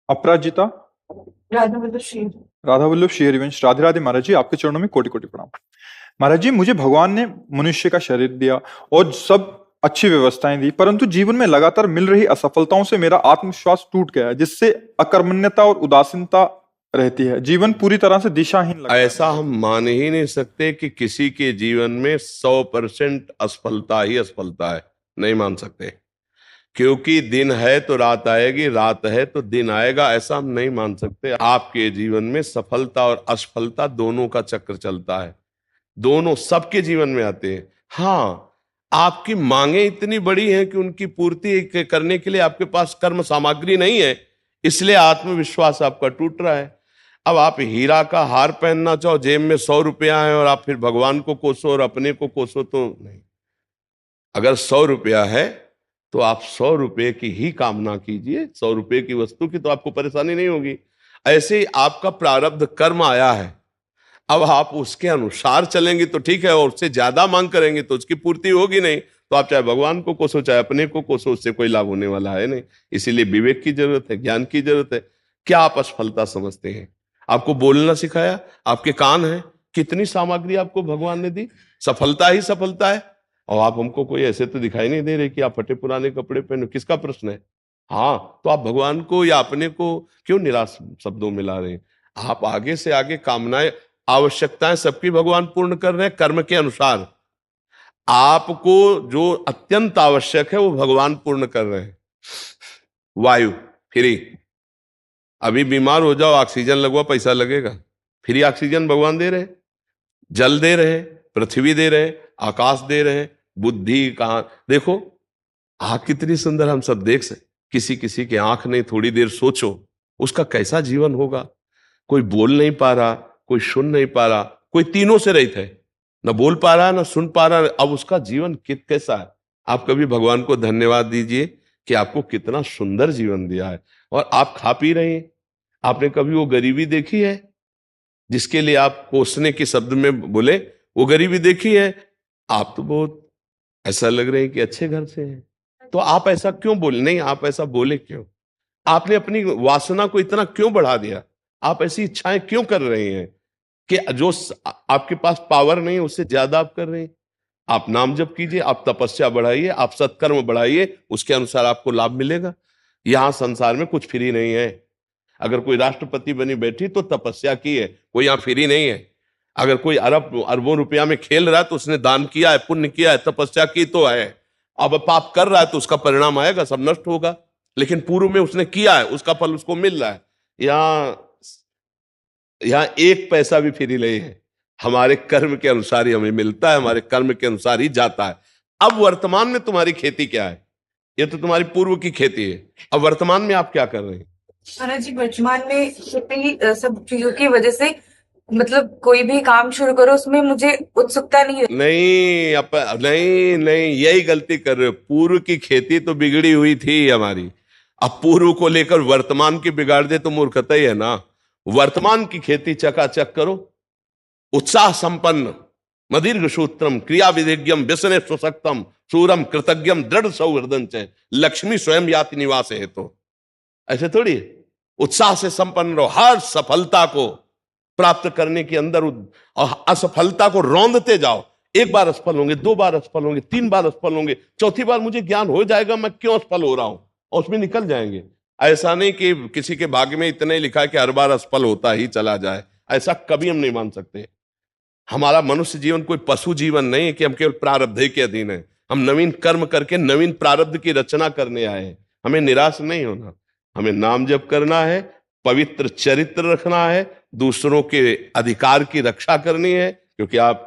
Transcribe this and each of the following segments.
अपराजिता। राधा वल्लभ शेर। राधा वल्लभ शेरवंश। राधे राधे महाराज जी, आपके चरणों में कोटि कोटि प्रणाम। महाराज जी, मुझे भगवान ने मनुष्य का शरीर दिया और सब अच्छी व्यवस्थाएं दी, परंतु जीवन में लगातार मिल रही असफलताओं से मेरा आत्मविश्वास टूट गया है, जिससे अकर्मण्यता और उदासीनता रहती है। जीवन पूरी तरह से दिशाहीन लगता है। ऐसा हम मान ही नहीं सकते कि किसी के जीवन में 100% असफलता ही असफलता है, नहीं मान सकते। क्योंकि दिन है तो रात आएगी, रात है तो दिन आएगा, ऐसा हम नहीं मान सकते। आपके जीवन में सफलता और असफलता दोनों का चक्र चलता है, दोनों सबके जीवन में आते हैं। हाँ, आपकी मांगे इतनी बड़ी हैं कि उनकी पूर्ति करने के लिए आपके पास कर्म सामग्री नहीं है, इसलिए आत्मविश्वास आपका टूट रहा है। अब आप हीरा का हार पहनना चाहो, जेब में 100 रुपया है और आप फिर भगवान को कोसो और अपने को कोसो, तो नहीं। अगर 100 रुपया है तो आप 100 रुपये की ही कामना कीजिए, 100 रुपये की वस्तु की तो आपको परेशानी नहीं होगी। ऐसे ही आपका प्रारब्ध कर्म आया है, अब आप उसके अनुसार चलेंगे तो ठीक है, और उससे ज्यादा मांग करेंगे तो उसकी पूर्ति होगी नहीं। तो आप चाहे भगवान को कोसो चाहे अपने को कोसो, उससे कोई लाभ होने वाला है नहीं। इसीलिए विवेक की जरूरत है, ज्ञान की जरूरत है। क्या आप असफलता समझते हैं? आपको बोलना सिखाया, आपके कान हैं, कितनी सामग्री आपको भगवान ने दी, सफलता ही सफलता है। और आप हमको कोई ऐसे तो दिखाई नहीं दे रहे कि आप फटे पुराने कपड़े पहनो, किसका प्रश्न है? हाँ, तो आप भगवान को या अपने को क्यों निराश शब्दों में ला रहे हैं? आप आगे से आगे कामनाएं, आवश्यकताएं सबकी भगवान पूर्ण कर रहे हैं कर्म के अनुसार। आपको जो अत्यंत आवश्यक है वो भगवान पूर्ण कर रहे हैं। वायु फ्री, अभी बीमार हो जाओ, ऑक्सीजन लगवा, पैसा लगेगा, फ्री ऑक्सीजन भगवान दे रहे हैं। जल दे रहे हैं, पृथ्वी दे रहे हैं, आकाश दे रहे हैं, बुद्धि कहाँ देखो, आंख कितनी सुंदर हम सब देख सकते। किसी किसी की आंख नहीं, थोड़ी देर सोचो उसका कैसा जीवन होगा। कोई बोल नहीं पा रहा, कोई सुन नहीं पा रहा, कोई तीनों से रहित है, न बोल पा रहा न सुन पा रहा, अब उसका जीवन कैसा है? आप कभी भगवान को धन्यवाद दीजिए कि आपको कितना सुंदर जीवन दिया है और आप खा पी रहे हैं। आपने कभी वो गरीबी देखी है जिसके लिए आप कोसने के शब्द में बोले? वो गरीबी देखी है? आप तो बहुत ऐसा लग रहे हैं कि अच्छे घर से हैं, तो आप ऐसा क्यों बोले? नहीं, आप ऐसा बोले क्यों? आपने अपनी वासना को इतना क्यों बढ़ा दिया? आप ऐसी इच्छाएं क्यों कर रहे हैं कि जो आपके पास पावर नहीं उससे ज्यादा आप कर रहे हैं? आप नाम जप कीजिए, आप तपस्या बढ़ाइए, आप सत्कर्म बढ़ाइए, उसके अनुसार आपको लाभ मिलेगा। यहां संसार में कुछ फ्री नहीं है। अगर कोई राष्ट्रपति बनी बैठी तो तपस्या की है, कोई यहां फ्री नहीं है। अगर कोई अरबों रुपया में खेल रहा है तो उसने दान किया है, पुण्य किया है, तपस्या की तो है। अब पाप कर रहा है तो उसका परिणाम आएगा, सब नष्ट होगा। लेकिन पूर्व में उसने किया है, उसका फल उसको मिल रहा है। यहां एक पैसा भी फ्री नहीं है, हमारे कर्म के अनुसार ही हमें मिलता है, हमारे कर्म के अनुसार ही जाता है। अब वर्तमान में तुम्हारी खेती क्या है? ये तो तुम्हारी पूर्व की खेती है, अब वर्तमान में आप क्या कर रहे हैं? महाराज जी, वर्तमान में खेती सब चीजों की वजह से मतलब कोई भी काम शुरू करो उसमें मुझे उत्सुकता नहीं है। नहीं नहीं, यही गलती कर रहे हो। पूर्व की खेती तो बिगड़ी हुई थी हमारी, अब पूर्व को लेकर वर्तमान की बिगाड़ दे तो मूर्खता ही है ना। वर्तमान की खेती चकाचक करो, उत्साह संपन्न, मदीर्घ सूत्रम क्रिया विधिज्ञम व्यसने सुशक्तम सूरम कृतज्ञम दृढ़ सौहृदं च लक्ष्मी स्वयं याति निवास है। तो ऐसे थोड़ी है। उत्साह से संपन्न रहो, हर सफलता को प्राप्त करने के अंदर और असफलता को रौंदते जाओ। एक बार असफल होंगे, 2 बार असफल होंगे, 3 बार असफल होंगे, चौथी बार मुझे ज्ञान हो जाएगा मैं क्यों असफल हो रहा हूं, और उसमें निकल जाएंगे। ऐसा नहीं कि किसी के भाग्य में इतना ही लिखा है कि हर बार असफल होता ही चला जाए, ऐसा कभी हम नहीं मान सकते। हमारा मनुष्य जीवन कोई पशु जीवन नहीं है कि हम केवल प्रारब्ध के अधीन है। हम नवीन कर्म करके नवीन प्रारब्ध की रचना करने आए हैं। हमें निराश नहीं होना, हमें नाम जप करना है, पवित्र चरित्र रखना है, दूसरों के अधिकार की रक्षा करनी है। क्योंकि आप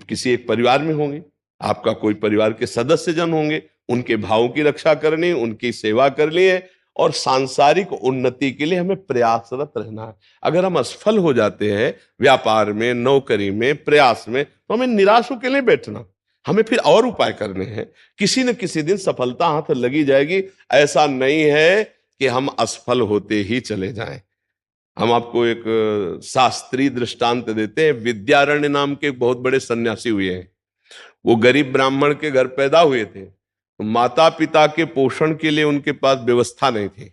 किसी एक परिवार में होंगे, आपका कोई परिवार के सदस्य जन होंगे, उनके भावों की रक्षा करनी, उनकी सेवा करनी है, और सांसारिक उन्नति के लिए हमें प्रयासरत रहना है। अगर हम असफल हो जाते हैं व्यापार में, नौकरी में, प्रयास में, तो हमें निराश होकर नहीं बैठना, हमें फिर और उपाय करने हैं। किसी न किसी दिन सफलता हाथ लगी जाएगी। ऐसा नहीं है कि हम असफल होते ही चले जाएं। हम आपको एक शास्त्रीय दृष्टांत देते हैं। विद्यारण्य नाम के एक बहुत बड़े सन्यासी हुए हैं। वो गरीब ब्राह्मण के घर पैदा हुए थे, तो माता पिता के पोषण के लिए उनके पास व्यवस्था नहीं थी।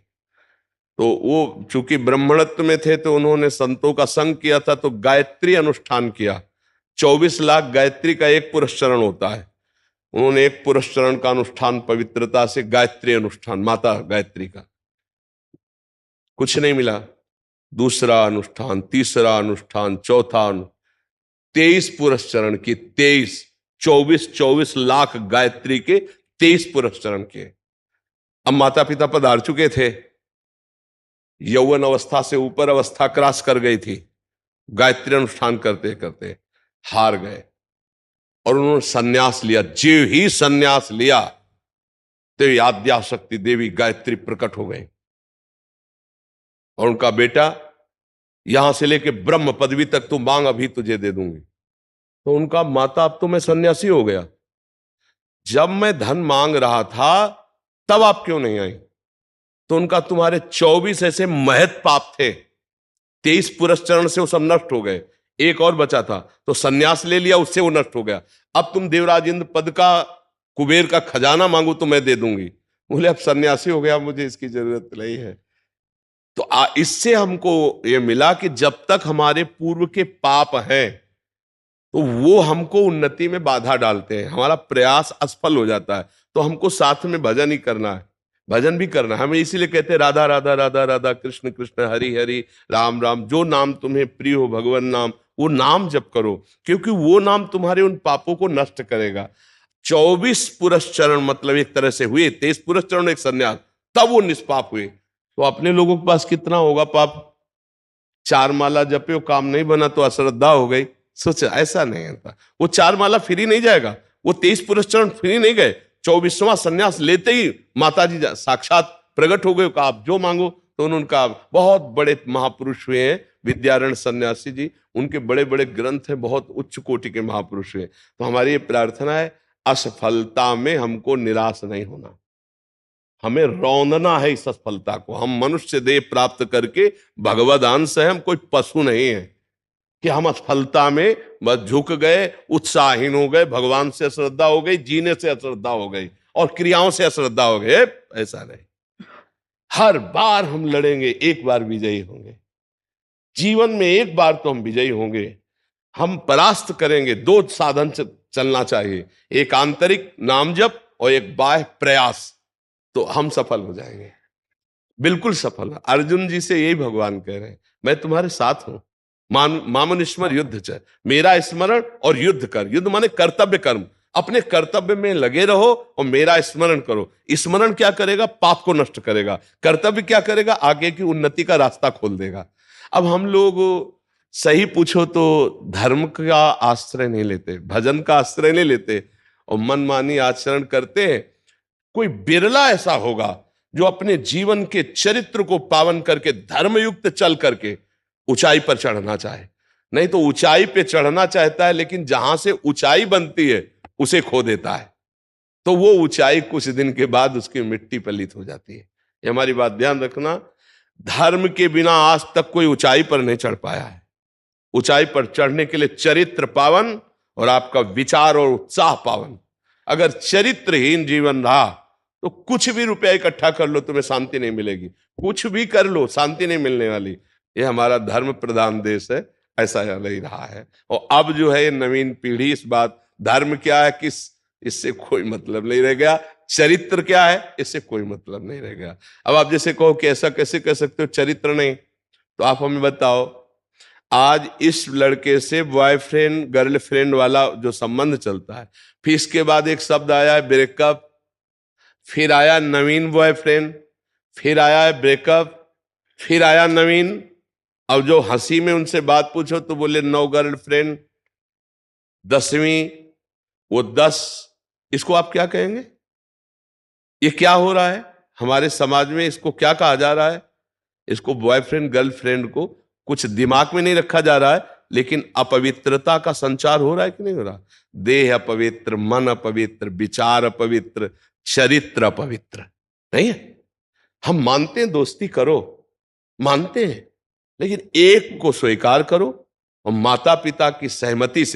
तो वो चूंकि ब्राह्मणत्व में थे तो उन्होंने संतों का संग किया था, तो गायत्री अनुष्ठान किया। 24 लाख गायत्री का एक पुरस्चरण होता है। उन्होंने एक पुरस्चरण का अनुष्ठान पवित्रता से, गायत्री अनुष्ठान माता गायत्री का, कुछ नहीं मिला। दूसरा अनुष्ठान, तीसरा अनुष्ठान, चौथा 23 पुरस्चरण की, 24 लाख गायत्री के 23 पुरस्चरण किए। अब माता पिता पधार चुके थे, यौवन अवस्था से ऊपर अवस्था क्रॉस कर गई थी, गायत्री अनुष्ठान करते करते हार गए और उन्होंने सन्यास लिया। जीव ही सन्यास लिया तो आद्याशक्ति देवी गायत्री प्रकट हो गई और उनका बेटा, यहां से लेके ब्रह्म पदवी तक तू मांग, अभी तुझे दे दूंगी। तो उनका माता, अब तो मैं सन्यासी हो गया, जब मैं धन मांग रहा था तब आप क्यों नहीं आई? तो उनका, तुम्हारे 24 ऐसे महत पाप थे, 23 पुरस्चरण से वो सब नष्ट हो गए, एक और बचा था तो सन्यास ले लिया, उससे वो नष्ट हो गया। अब तुम देवराज इंद्र पद का, कुबेर का खजाना मांगो तो मैं दे दूंगी। बोले अब सन्यासी हो गया, मुझे इसकी जरूरत नहीं है। तो इससे हमको ये मिला कि जब तक हमारे पूर्व के पाप हैं तो वो हमको उन्नति में बाधा डालते हैं, हमारा प्रयास असफल हो जाता है। तो हमको साथ में भजन ही करना है, भजन भी करना है। हमें इसीलिए कहते हैं राधा राधा राधा राधा, कृष्ण कृष्ण हरि हरि, राम राम, जो नाम तुम्हें प्रिय हो भगवान नाम, वो नाम जप करो, क्योंकि वो नाम तुम्हारे उन पापों को नष्ट करेगा। 24 पुरस्चरण मतलब एक तरह से हुए, 23 पुरस्चरण एक संन्यास, तब वो निष्पाप हुए। तो अपने लोगों के पास कितना होगा पाप? 4 माला जपे हो, काम नहीं बना तो अश्रद्धा हो गई। सोच, ऐसा नहीं होता। वो 4 माला फ्री नहीं जाएगा, वो 23 पुरस्चरण फ्री नहीं गए। 24वां संन्यास लेते ही माता जी साक्षात प्रकट हो गए, कहा आप जो मांगो। तो उन्होंने कहा, बहुत बड़े महापुरुष हुए हैं विद्यारण्य सन्यासी जी, उनके बड़े बड़े ग्रंथ हैं, बहुत उच्च कोटि के महापुरुष हुए। तो हमारी ये प्रार्थना है, असफलता में हमको निराश नहीं होना, हमें रौंदना है इस असफलता को। हम मनुष्य देह प्राप्त करके भगवद अंश है, हम कोई पशु नहीं है कि हम असफलता में बस झुक गए, उत्साहहीन हो गए, भगवान से अश्रद्धा हो गई, जीने से अश्रद्धा हो गई और क्रियाओं से अश्रद्धा हो गए। ऐसा नहीं, हर बार हम लड़ेंगे, एक बार विजयी होंगे। जीवन में एक बार तो हम विजयी होंगे, हम परास्त करेंगे। 2 साधन चलना चाहिए, एक आंतरिक नाम जप और एक बाह्य प्रयास, तो हम सफल हो जाएंगे, बिल्कुल सफल। अर्जुन जी से यही भगवान कह रहे हैं, मैं तुम्हारे साथ हूं, मामनिस्मर युद्ध च, मेरा स्मरण और युद्ध कर। युद्ध माने कर्तव्य कर्म, अपने कर्तव्य में लगे रहो और मेरा स्मरण करो। स्मरण क्या करेगा? पाप को नष्ट करेगा। कर्तव्य क्या करेगा? आगे की उन्नति का रास्ता खोल देगा। अब हम लोग सही पूछो तो धर्म का आश्रय नहीं लेते, भजन का आश्रय नहीं लेते और मनमानी आचरण करते हैं। कोई बिरला ऐसा होगा जो अपने जीवन के चरित्र को पावन करके धर्मयुक्त चल करके ऊंचाई पर चढ़ना चाहे। नहीं तो ऊंचाई पे चढ़ना चाहता है, लेकिन जहां से ऊंचाई बनती है उसे खो देता है, तो वो ऊंचाई कुछ दिन के बाद उसकी मिट्टी पलित हो जाती है। ये हमारी बात ध्यान रखना। धर्म के बिना आज तक कोई ऊंचाई पर नहीं चढ़ पाया है। ऊंचाई पर चढ़ने के लिए चरित्र पावन और आपका विचार और उत्साह पावन। अगर चरित्रहीन जीवन रहा तो कुछ भी रुपया इकट्ठा कर लो, तुम्हें शांति नहीं मिलेगी। कुछ भी कर लो, शांति नहीं मिलने वाली। ये हमारा धर्म प्रधान देश है, ऐसा नहीं रहा है। और अब जो है ये नवीन पीढ़ी, इस बात, धर्म क्या है किस, इससे कोई मतलब नहीं रह गया। चरित्र क्या है, इससे कोई मतलब नहीं रह गया। अब आप जैसे कहो कि ऐसा कैसे कह सकते हो चरित्र नहीं, तो आप हमें बताओ, आज इस लड़के से बॉयफ्रेंड गर्लफ्रेंड वाला जो संबंध चलता है, फिर इसके बाद एक शब्द आया है ब्रेकअप, फिर आया नवीन बॉयफ्रेंड, फिर आया है ब्रेकअप, फिर आया नवीन। अब जो हंसी में उनसे बात पूछो तो बोले 9 गर्लफ्रेंड, 10वीं, वो 10। इसको आप क्या कहेंगे? ये क्या हो रहा है हमारे समाज में? इसको क्या कहा जा रहा है? इसको बॉयफ्रेंड गर्लफ्रेंड को कुछ दिमाग में नहीं रखा जा रहा है, लेकिन अपवित्रता का संचार हो रहा है कि नहीं हो रहा? देह अपवित्र, मन अपवित्र, विचार अपवित्र, चरित्र अपवित्र नहीं है। हम मानते हैं दोस्ती करो, मानते हैं, लेकिन एक को स्वीकार करो और माता पिता की सहमति से